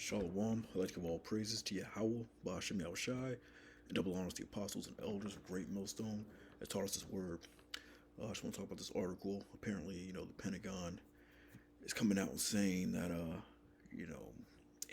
Shalom. I'd like to give all praises to Yahweh, Ba'ashem Yahushai, and double honors to the apostles and elders of Great Millstone that taught us this word. I just want to talk about this article. Apparently, the Pentagon is coming out and saying that,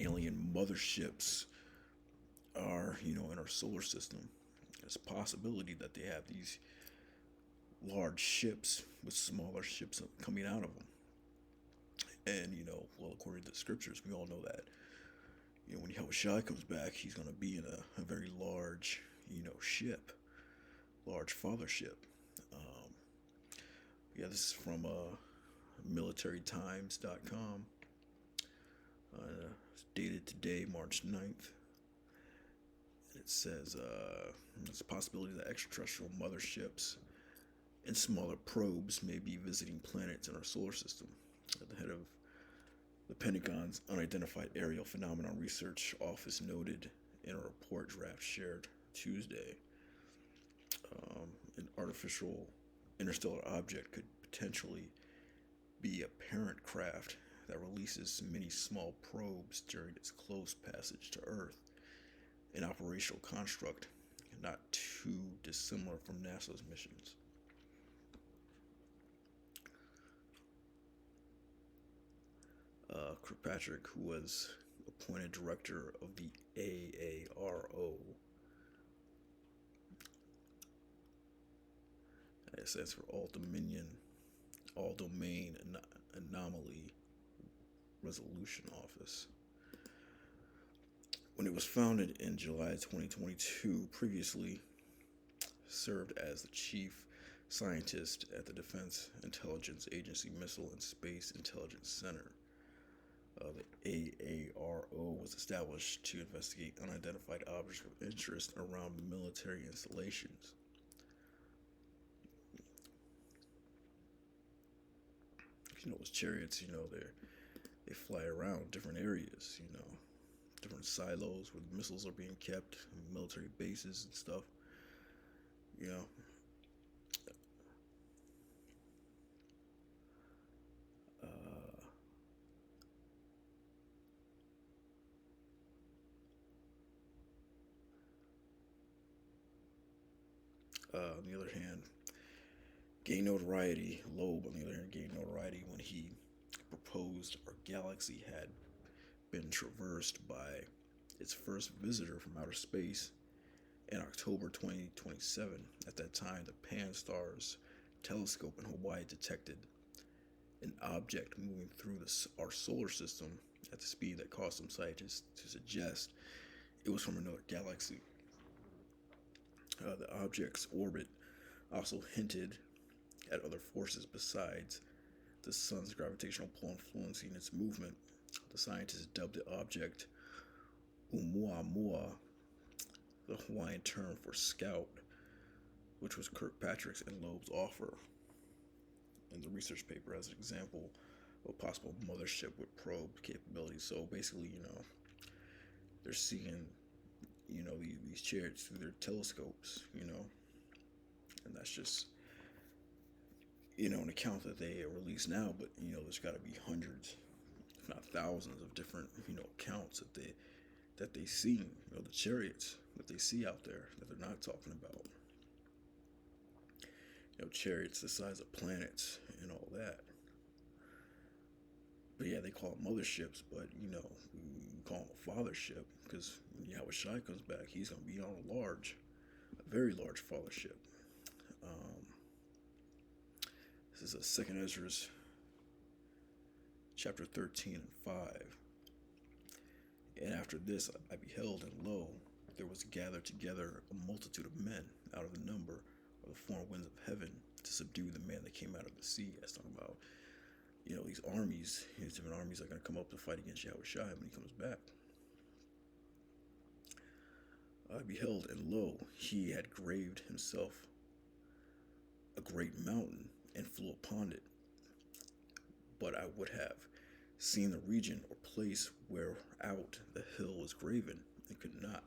alien motherships are, in our solar system. There's a possibility that they have these large ships with smaller ships coming out of them. And, according to the scriptures, we all know that when Yahushua comes back, he's going to be in a very large, ship, large fathership. Um, this is from militarytimes.com. It's dated today, March 9th. It says there's a possibility that extraterrestrial motherships and smaller probes may be visiting planets in our solar system. At the head of the Pentagon's Unidentified Aerial Phenomenon Research Office noted in a report draft shared Tuesday, an artificial interstellar object could potentially be a parent craft that releases many small probes during its close passage to Earth, an operational construct not too dissimilar from NASA's missions. Kirkpatrick, who was appointed director of the AARO, it stands for All Domain Anomaly Resolution Office. When it was founded in July 2022, previously served as the chief scientist at the Defense Intelligence Agency Missile and Space Intelligence Center. The AARO was established to investigate unidentified objects of interest around military installations. Those chariots, they fly around different areas, different silos where the missiles are being kept, military bases and stuff, on the other hand, gained notoriety. Loeb, on the other hand, gained notoriety when he proposed our galaxy had been traversed by its first visitor from outer space in October 2027. At that time, the Pan-STARRS telescope in Hawaii detected an object moving through our solar system at the speed that caused some scientists to suggest it was from another galaxy. The object's orbit also hinted at other forces besides the sun's gravitational pull influencing its movement. The scientists dubbed the object Oumuamua, the Hawaiian term for scout, which was Kirkpatrick's and Loeb's offer in the research paper as an example of a possible mothership with probe capabilities. So basically, they're seeing, these chariots through their telescopes, and that's just, an account that they release now, but, there's got to be hundreds, if not thousands of different, accounts that they see, the chariots that they see out there that they're not talking about. Chariots the size of planets and all that. But yeah, they call it motherships, but we call them a fathership because when Yahushua comes back, he's going to be on a very large fathership. This is a 2nd Ezra's chapter 13 and 5. And after this I beheld, and lo, there was gathered together a multitude of men out of the number of the four winds of heaven to subdue the man that came out of the sea. That's talking about, these armies, these different armies are going to come up to fight against Yahushua when he comes back. I beheld, and lo, he had graved himself a great mountain and flew upon it. But I would have seen the region or place whereout the hill was graven, and could not.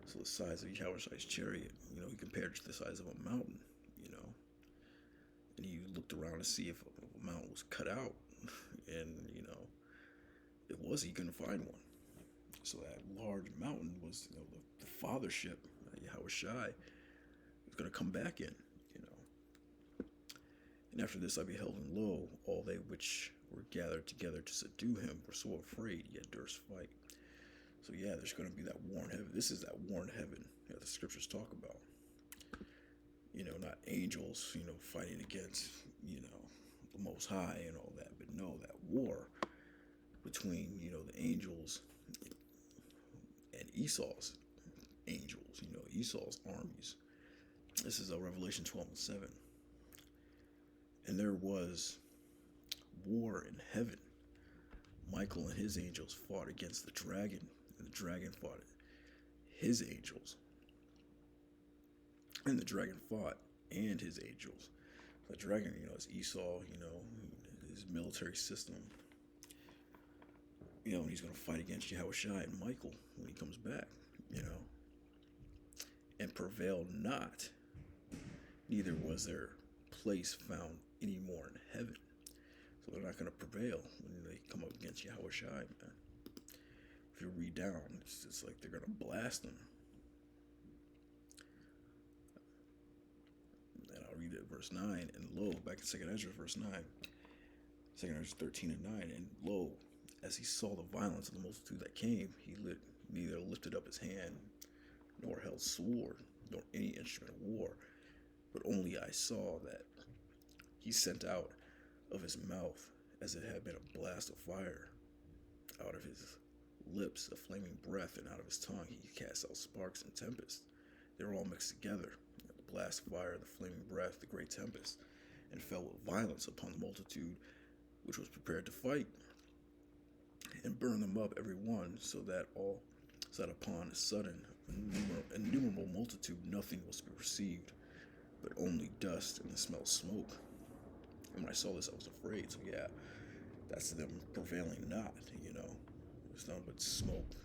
So the size of Yahushua's chariot, he compared it to the size of a mountain, and he looked around to see if a mountain was cut out, and, it was, he couldn't find one. So that large mountain was, the fathership, Yahweh Shai, was going to come back in, you know. And after this I beheld, and lo, all they which were gathered together to subdue him were so afraid, yet durst fight. So yeah, there's going to be that war in heaven. This is that war in heaven that the scriptures talk about. Not angels, fighting against, the Most High and all that, but no, that war between, the angels and Esau's angels, Esau's armies. This is Revelation 12:7. And there was war in heaven. Michael and his angels fought against the dragon, and the dragon fought his angels. And the dragon fought and his angels. The dragon, is Esau, his military system. And he's going to fight against Yahweh Shai and Michael when he comes back, and prevailed not. Neither was their place found anymore in heaven. So they're not going to prevail when they come up against Yahweh Shai, man. If you read down, it's just like they're going to blast them. And I'll read it verse 9. And lo, back in 2nd Ezra, verse 9. 2nd Ezra 13 and 9. And lo, as he saw the violence of the multitude that came, he neither lifted up his hand, nor held sword, nor any instrument of war, but only I saw that he sent out of his mouth, as it had been a blast of fire, out of his lips a flaming breath, and out of his tongue he cast out sparks and tempest. They were all mixed together, the blast of fire, the flaming breath, the great tempest, and fell with violence upon the multitude which was prepared to fight, and burned them up every one, so that upon a sudden innumerable multitude nothing was to be perceived, but only dust and the smell of smoke. And when I saw this, I was afraid. So yeah, that's them prevailing not, It's nothing but smoke,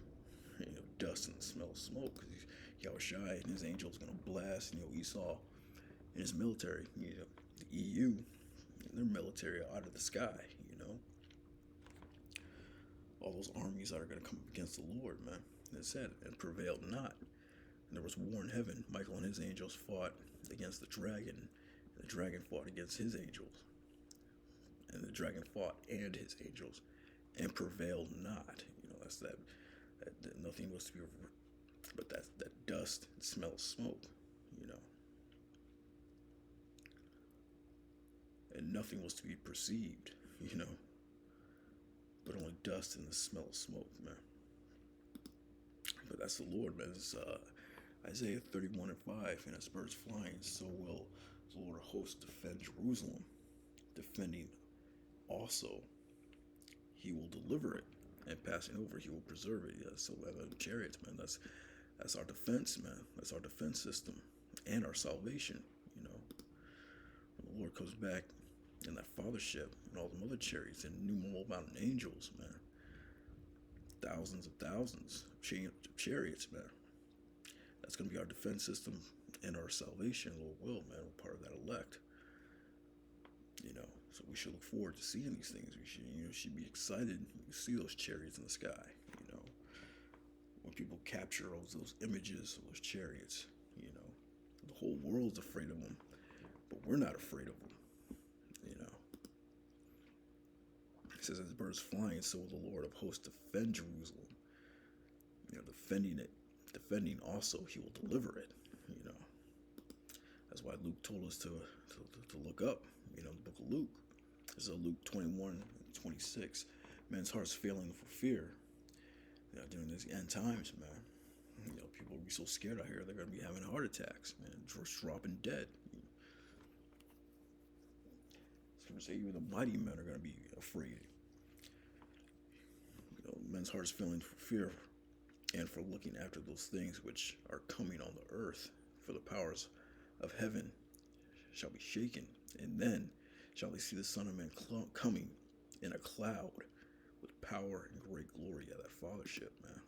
dust and the smell of smoke. Yahweh Shai and his angels going to blast, Esau and his military, the EU and their military out of the sky, All those armies that are going to come against the Lord, man. And it said, and prevailed not. And there was war in heaven. Michael and his angels fought against the dragon. And the dragon fought against his angels. And the dragon fought and his angels, and prevailed not. That's that nothing was to be, but that dust and smell of smoke, and nothing was to be perceived, but only dust and the smell of smoke, man. But that's the Lord, man. It's Isaiah 31:5, and as birds flying, so will the Lord of hosts defend Jerusalem, defending also he will deliver it, and passing over he will preserve it. Yeah, so the chariots, man, that's our defense, man. That's our defense system and our salvation. When the Lord comes back in that fathership and all the mother chariots and innumerable amount of angels, man, thousands of chariots, man. That's gonna be our defense system and our salvation, Lord will, man. We're part of that elect. So we should look forward to seeing these things. We should be excited to see those chariots in the sky. When people capture those images of those chariots, the whole world's afraid of them, but we're not afraid of them. It says, as birds flying, so will the Lord of hosts defend Jerusalem. Defending also, he will deliver it. That's why Luke told us to look up. The book of Luke. This is Luke 21:26. Men's hearts failing for fear. During these end times, man. People will be so scared out here, they're going to be having heart attacks, man. Just dropping dead. It's going to say even the mighty men are going to be afraid. Men's hearts failing for fear and for looking after those things which are coming on the earth. For the powers of heaven shall be shaken, and then shall they see the Son of Man coming in a cloud with power and great glory. Yeah, that fathership, man.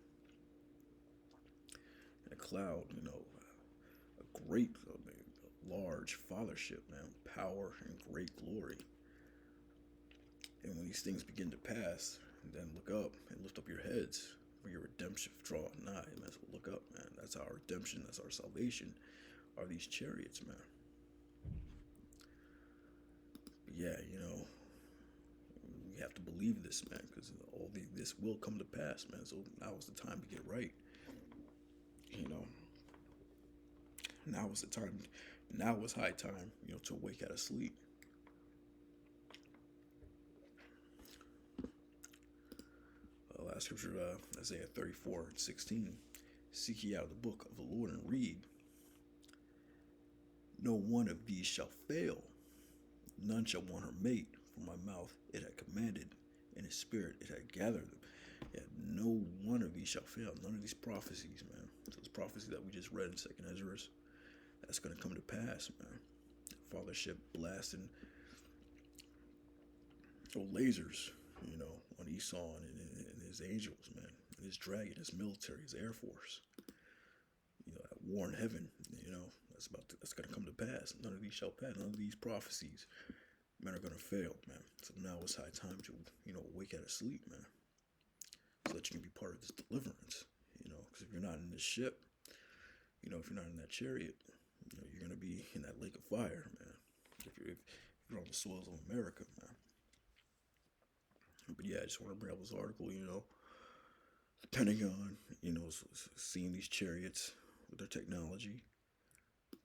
In a cloud, a great, large fathership, man. Power and great glory. And when these things begin to pass, then look up and lift up your heads, for your redemption draw nigh, man. So look up, man. That's our redemption. That's our salvation. Are these chariots, man? But yeah, we have to believe this, man, because this will come to pass, man. So now is the time to get right. You know, now is the time. Now is high time, to wake out of sleep. Last scripture, Isaiah 34:16. Seek ye out the book of the Lord and read. No one of these shall fail. None shall want her mate. From my mouth it had commanded, and his spirit it had gathered them. Yeah, no one of these shall fail. None of these prophecies, man. So this prophecy that we just read in Second Ezra, that's going to come to pass, man. Fathership blasting lasers, on Esau and his angels, man, and his dragon, his military, his air force. That war in heaven, that's gonna come to pass. None of these shall pass. None of these prophecies, men, are gonna fail, man. So now it's high time to, wake out of sleep, man, so that you can be part of this deliverance. Because if you're not in this ship, if you're not in that chariot, you're gonna be in that lake of fire, man. If you're on the soils of America, man. But yeah, I just want to bring up this article, the Pentagon, seeing these chariots with their technology,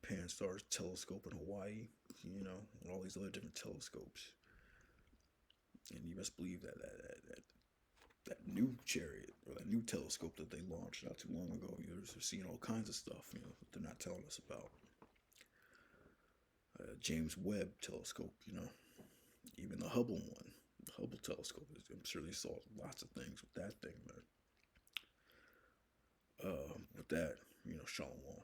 Pan-STARRS telescope in Hawaii, and all these other different telescopes. And you best believe that new chariot or that new telescope that they launched not too long ago, they're seeing all kinds of stuff, that they're not telling us about. James Webb telescope, even the Hubble one. The Hubble telescope, I'm sure they saw lots of things with that thing, man. With that, shalom.